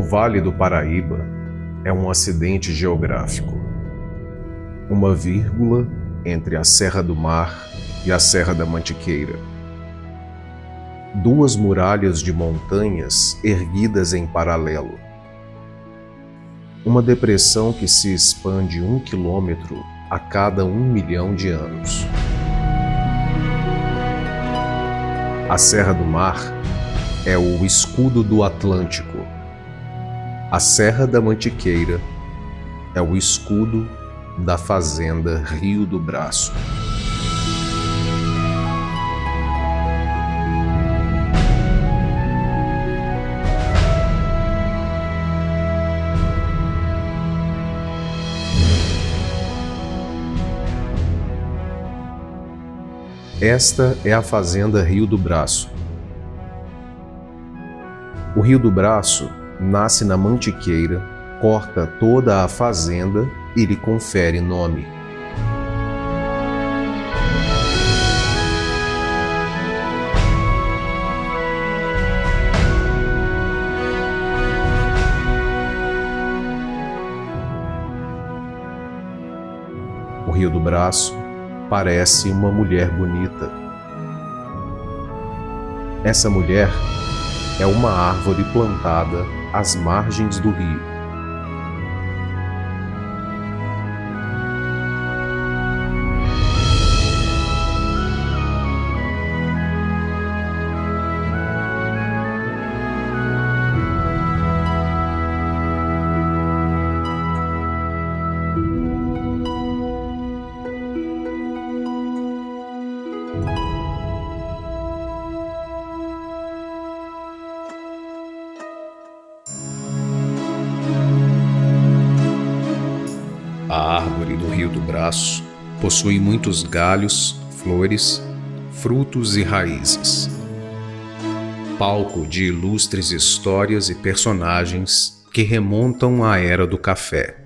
O Vale do Paraíba é um acidente geográfico, uma vírgula entre a Serra do Mar e a Serra da Mantiqueira. Duas muralhas de montanhas erguidas em paralelo. Uma depressão que se expande 1 quilômetro a cada 1 milhão de anos. A Serra do Mar é o escudo do Atlântico. A Serra da Mantiqueira é o escudo da fazenda Rio do Braço. Esta é a fazenda Rio do Braço. O Rio do Braço nasce na Mantiqueira, corta toda a fazenda e lhe confere nome. O Rio do Braço parece uma mulher bonita. Essa mulher é uma árvore plantada às margens do rio. A árvore do Rio do Braço possui muitos galhos, flores, frutos e raízes. Palco de ilustres histórias e personagens que remontam à Era do Café.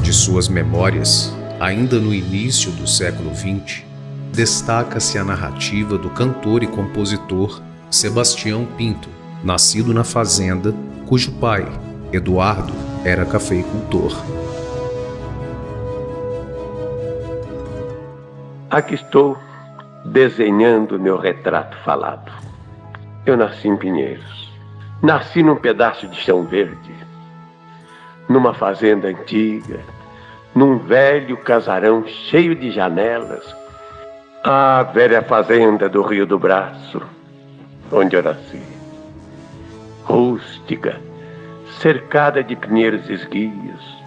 De suas memórias, ainda no início do século XX, destaca-se a narrativa do cantor e compositor Sebastião Pinto, nascido na fazenda, cujo pai, Eduardo, era cafeicultor. Aqui estou desenhando meu retrato falado. Eu nasci em Pinheiros. Nasci num pedaço de chão verde, numa fazenda antiga, num velho casarão cheio de janelas. A velha fazenda do Rio do Braço, onde eu nasci. Rústica, cercada de pinheiros esguios,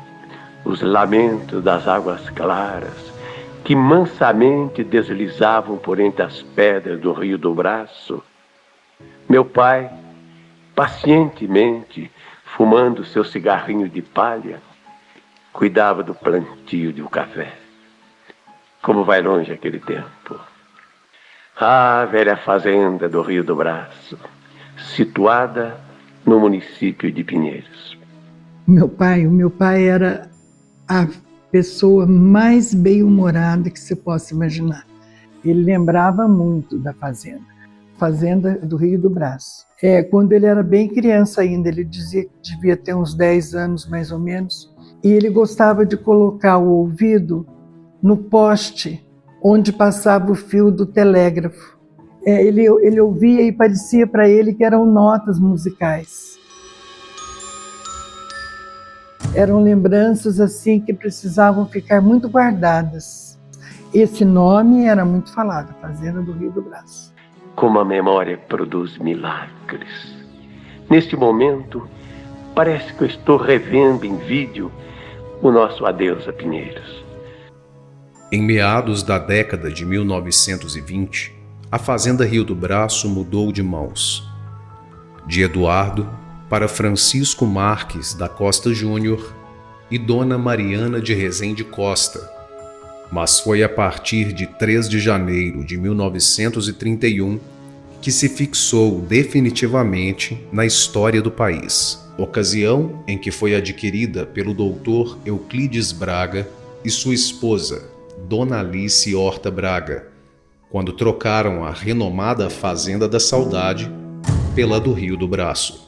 os lamentos das águas claras que mansamente deslizavam por entre as pedras do Rio do Braço. Meu pai, pacientemente, fumando seu cigarrinho de palha, cuidava do plantio de um café. Como vai longe aquele tempo. A velha fazenda do Rio do Braço, situada no município de Pinheiros. O meu pai era a pessoa mais bem-humorada que se possa imaginar. Ele lembrava muito da fazenda do Rio do Braço. Quando ele era bem criança ainda, ele dizia que devia ter uns 10 anos mais ou menos, e ele gostava de colocar o ouvido no poste onde passava o fio do telégrafo. Ele ouvia e parecia para ele que eram notas musicais. Eram lembranças assim que precisavam ficar muito guardadas. Esse nome era muito falado, Fazenda do Rio do Braço. Como a memória produz milagres. Neste momento, parece que eu estou revendo em vídeo o nosso adeus a Pinheiros. Em meados da década de 1920, a Fazenda Rio do Braço mudou de mãos. De Eduardo para Francisco Marques da Costa Júnior e Dona Mariana de Rezende Costa. Mas foi a partir de 3 de janeiro de 1931 que se fixou definitivamente na história do país. Ocasião em que foi adquirida pelo doutor Euclides Braga e sua esposa, Dona Alice Horta Braga, quando trocaram a renomada Fazenda da Saudade pela do Rio do Braço.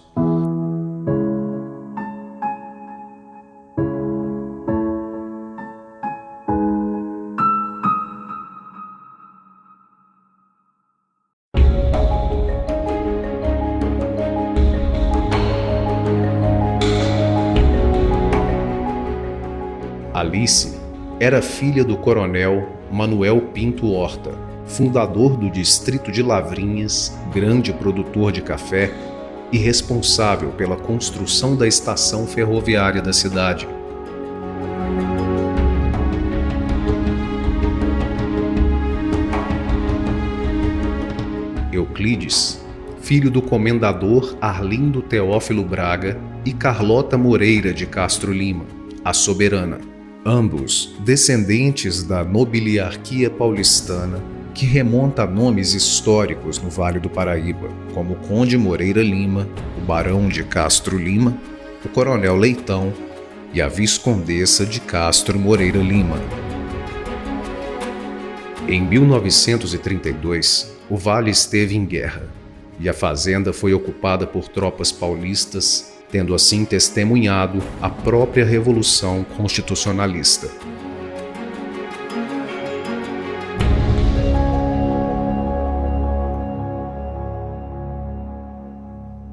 Alice era filha do coronel Manuel Pinto Horta, fundador do distrito de Lavrinhas, grande produtor de café e responsável pela construção da estação ferroviária da cidade. Euclides, filho do comendador Arlindo Teófilo Braga e Carlota Moreira de Castro Lima, a soberana, ambos descendentes da nobiliarquia paulistana, que remonta a nomes históricos no Vale do Paraíba, como o Conde Moreira Lima, o Barão de Castro Lima, o Coronel Leitão e a Viscondessa de Castro Moreira Lima. Em 1932, o Vale esteve em guerra e a fazenda foi ocupada por tropas paulistas, tendo assim testemunhado a própria Revolução Constitucionalista.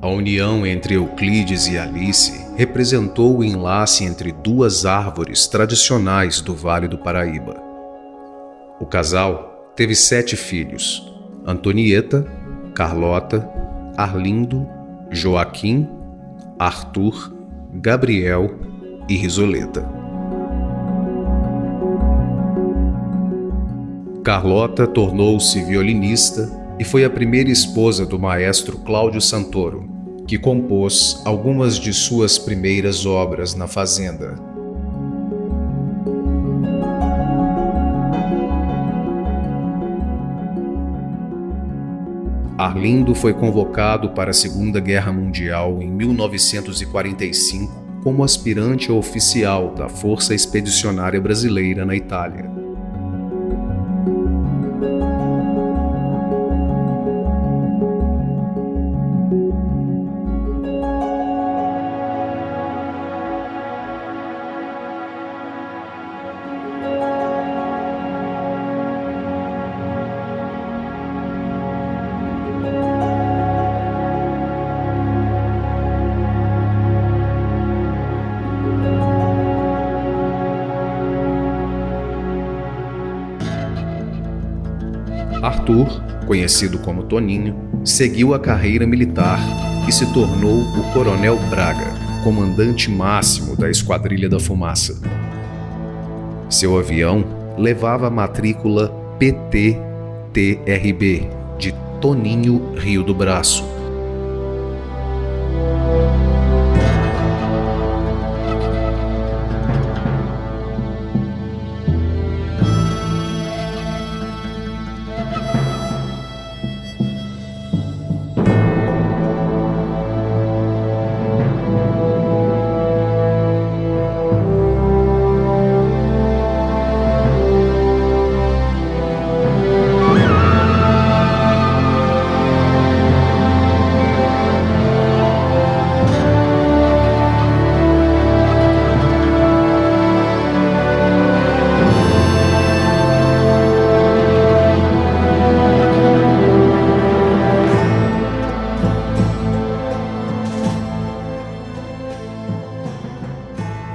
A união entre Euclides e Alice representou o enlace entre duas árvores tradicionais do Vale do Paraíba. O casal teve 7 filhos: Antonieta, Carlota, Arlindo, Joaquim, Arthur, Gabriel e Risoleta. Carlota tornou-se violinista e foi a primeira esposa do maestro Cláudio Santoro, que compôs algumas de suas primeiras obras na fazenda. Arlindo foi convocado para a Segunda Guerra Mundial em 1945 como aspirante oficial da Força Expedicionária Brasileira na Itália. Arthur, conhecido como Toninho, seguiu a carreira militar e se tornou o Coronel Braga, comandante máximo da Esquadrilha da Fumaça. Seu avião levava a matrícula PT-TRB, de Toninho Rio do Braço.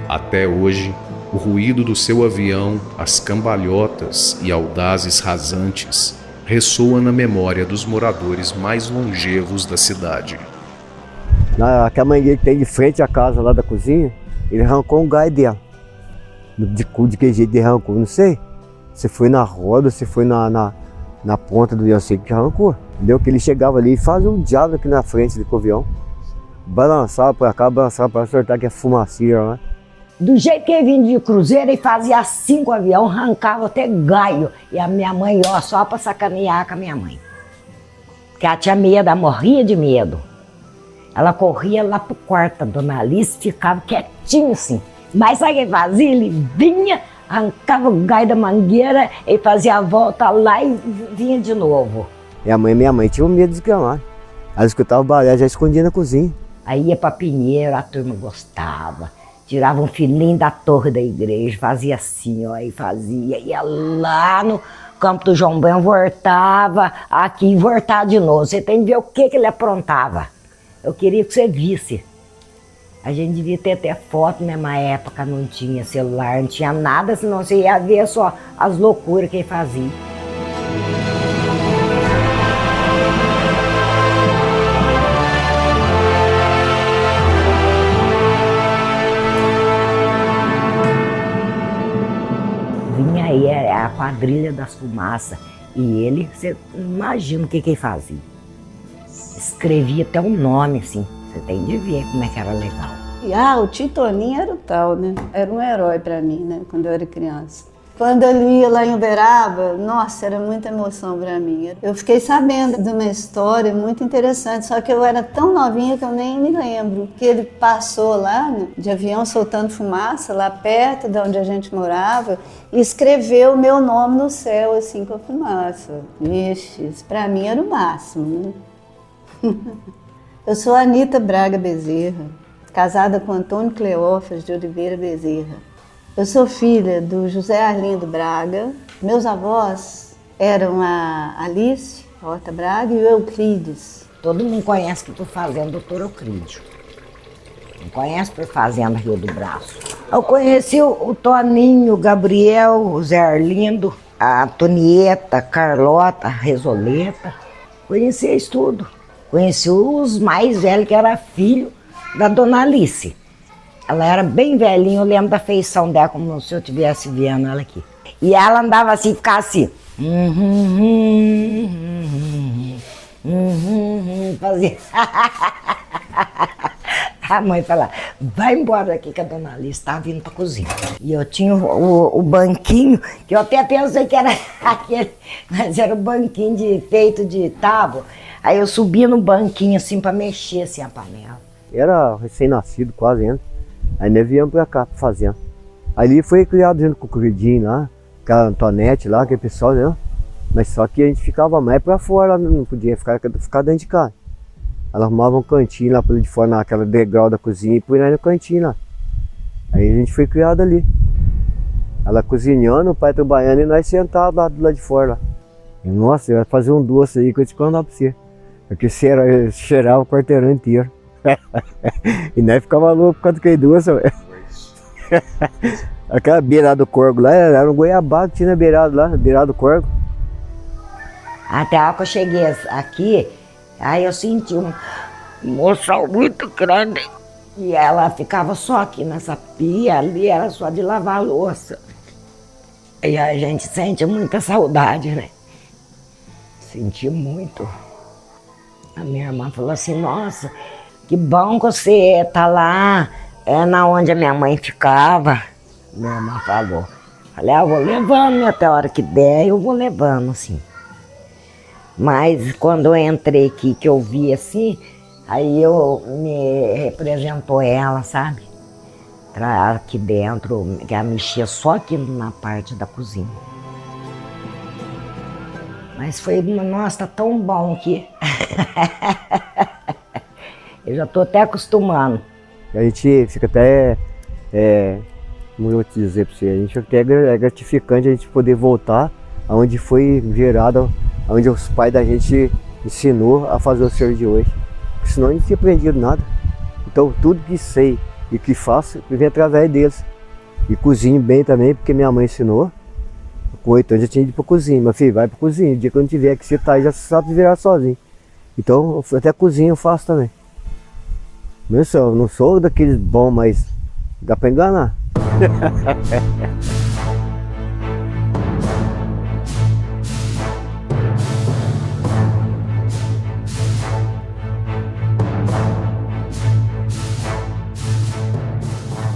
Até hoje, o ruído do seu avião, as cambalhotas e audazes rasantes ressoa na memória dos moradores mais longevos da cidade. Aquela mangueira que tem de frente à casa lá da cozinha, ele arrancou um gás dela. De que jeito ele arrancou, não sei. Se foi na roda, se foi na ponta do avião, sei que arrancou. Entendeu? Que ele chegava ali e fazia um diabo aqui na frente do avião. Balançava para cá, balançava para soltar que é fumacinha, né? Do jeito que ele vinha de cruzeiro, ele fazia 5 aviões, arrancava até gaio. E a minha mãe, ó, só para sacanear com a minha mãe. Porque ela tinha medo, ela morria de medo. Ela corria lá pro quarto, a dona Alice ficava quietinha assim. Mas sabe o que fazia? Ele vinha, arrancava o galho da mangueira e fazia a volta lá e vinha de novo. Minha mãe tinha um medo de escamar. Ela escutava o barulho, já escondia na cozinha. Aí ia pra Pinheiro, a turma gostava. Tirava um filhinho da torre da igreja, fazia assim, ó, e fazia. Ia lá no campo do João Bem, voltava aqui e voltava de novo. Você tem que ver o que ele aprontava. Eu queria que você visse. A gente devia ter até foto, né? Na época não tinha celular, não tinha nada, senão você ia ver só as loucuras que ele fazia. Vinha aí a quadrilha das fumaças e ele, você imagina o que ele fazia. Escrevia até um nome assim, você tem de ver como é que era legal. O tio Toninho era o tal, né? Era um herói para mim, né? Quando eu era criança. Quando ele ia lá em Uberaba, nossa, era muita emoção para mim. Eu fiquei sabendo de uma história muito interessante, só que eu era tão novinha que eu nem me lembro. Que ele passou lá, né, de avião soltando fumaça, lá perto de onde a gente morava, e escreveu o meu nome no céu, assim, com a fumaça. Vixe, isso para mim era o máximo, né? Eu sou a Anita Braga Bezerra, casada com Antônio Cleófas de Oliveira Bezerra. Eu sou filha do José Arlindo Braga. Meus avós eram a Alice Horta Braga e o Euclides. Todo mundo conhece que por fazenda doutor Euclídio. Não conhece por fazenda Rio do Braço. Eu conheci o Toninho, o Gabriel, o Zé Arlindo, a Antonieta, a Carlota, a Resoleta. Conheci eles tudo. Conheci os mais velhos, que era filho da dona Alice. Ela era bem velhinha, eu lembro da feição dela, como se eu estivesse vendo ela aqui. E ela andava assim, ficava assim. Fazia. A mãe falava, vai embora daqui que a dona Alice está vindo para a cozinha. E eu tinha o banquinho, que eu até pensei que era aquele, mas era o banquinho feito de tábua. Aí eu subia no banquinho assim para mexer assim a panela. Era recém-nascido quase ainda. Aí nós viemos pra cá, pra fazenda. Ali foi criado junto com o Curidinho lá, aquela Antonete lá, aquele pessoal, né? Mas só que a gente ficava mais pra fora, não podia ficar dentro de casa. Ela arrumava um cantinho lá por de fora, naquela degrau da cozinha, e punha no cantinho lá. Aí a gente foi criado ali. Ela cozinhando, o pai trabalhando e nós sentados lá do lado de fora. Lá. E, nossa, eu ia fazer um doce aí que eu te contar pra você. Porque cheirava o quarteirão inteiro. E nós ficava louco por causa daquele doce. Aquela beirada do corgo lá, era um goiabado que tinha na beirada do corgo. Até a hora que eu cheguei aqui, aí eu senti um moçal muito grande. E ela ficava só aqui nessa pia, ali era só de lavar a louça. E a gente sente muita saudade, né? Senti muito. A minha irmã falou assim, nossa, que bom que você tá lá, na onde a minha mãe ficava. Minha irmã falou. Falei, eu vou levando até a hora que der, eu vou levando, assim. Mas quando eu entrei aqui, que eu vi assim, aí me representou ela, sabe? Aqui dentro, que ela mexia só aqui na parte da cozinha. Mas foi, nossa, tá tão bom aqui. Eu já tô até acostumando. A gente fica até, como eu vou te dizer pra você, a gente até é gratificante a gente poder voltar aonde foi gerado, onde os pais da gente ensinou a fazer o serviço de hoje. Porque senão a gente não tinha aprendido nada. Então tudo que sei e que faço, vem através deles. E cozinho bem também, porque minha mãe ensinou. Com 8 anos eu tinha ido pra cozinha. Meu filho, vai pra cozinha. O dia que eu não tiver que você tá aí, já sabe virar sozinho. Então até cozinha eu faço também. Eu não sou daqueles bons, mas dá pra enganar.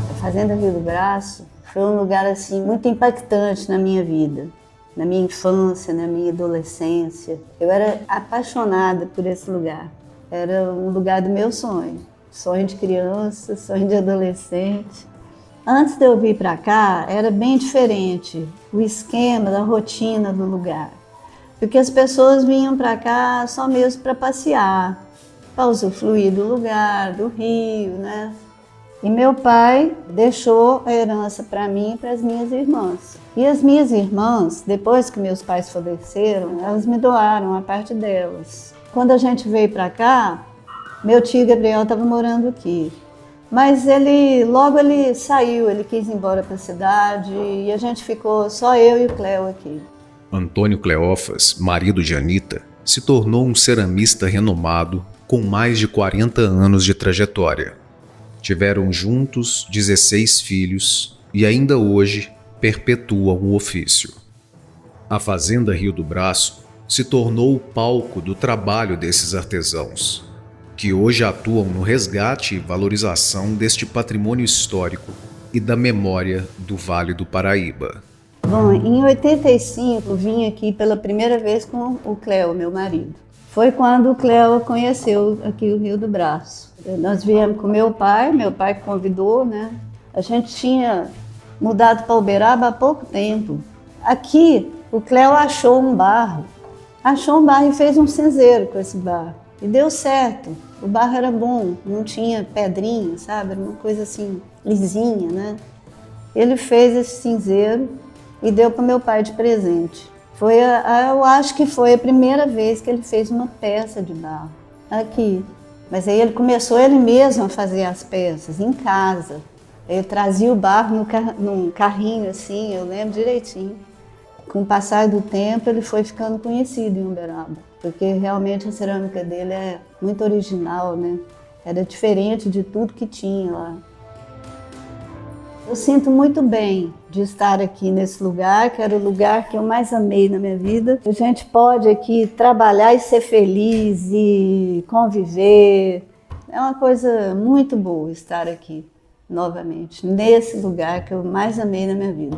A Fazenda Rio do Braço foi um lugar assim muito impactante na minha vida. na minha infância, na minha adolescência. Eu era apaixonada por esse lugar. Era um lugar do meu sonho. Sonho de criança, sonho de adolescente. Antes de eu vir para cá, era bem diferente o esquema, da rotina do lugar. Porque as pessoas vinham para cá só mesmo para passear, para usufruir do lugar, do rio, né? E meu pai deixou a herança para mim e para as minhas irmãs. E as minhas irmãs, depois que meus pais faleceram, elas me doaram a parte delas. Quando a gente veio para cá, meu tio Gabriel estava morando aqui. Mas logo ele saiu, ele quis ir embora para a cidade e a gente ficou só eu e o Cléo aqui. Antônio Cleófas, marido de Anita, se tornou um ceramista renomado com mais de 40 anos de trajetória. Tiveram juntos 16 filhos e ainda hoje perpetuam o ofício. A Fazenda Rio do Braço se tornou o palco do trabalho desses artesãos, que hoje atuam no resgate e valorização deste patrimônio histórico e da memória do Vale do Paraíba. Bom, em 85 vim aqui pela primeira vez com o Cléo, meu marido. Foi quando o Cléo conheceu aqui o Rio do Braço. Nós viemos com meu pai convidou, né? A gente tinha mudado para Uberaba há pouco tempo. Aqui, o Cléo achou um barro e fez um cinzeiro com esse barro. E deu certo, o barro era bom, não tinha pedrinha, sabe? Era uma coisa assim, lisinha, né? Ele fez esse cinzeiro e deu para meu pai de presente. Eu acho que foi a primeira vez que ele fez uma peça de barro aqui. Mas aí ele começou ele mesmo a fazer as peças em casa. Ele trazia o barro num carrinho assim, eu lembro direitinho. Com o passar do tempo ele foi ficando conhecido em Uberaba, porque realmente a cerâmica dele é muito original, né? Era diferente de tudo que tinha lá. Eu sinto muito bem de estar aqui nesse lugar, que era o lugar que eu mais amei na minha vida. A gente pode aqui trabalhar e ser feliz e conviver. É uma coisa muito boa estar aqui novamente, nesse lugar que eu mais amei na minha vida.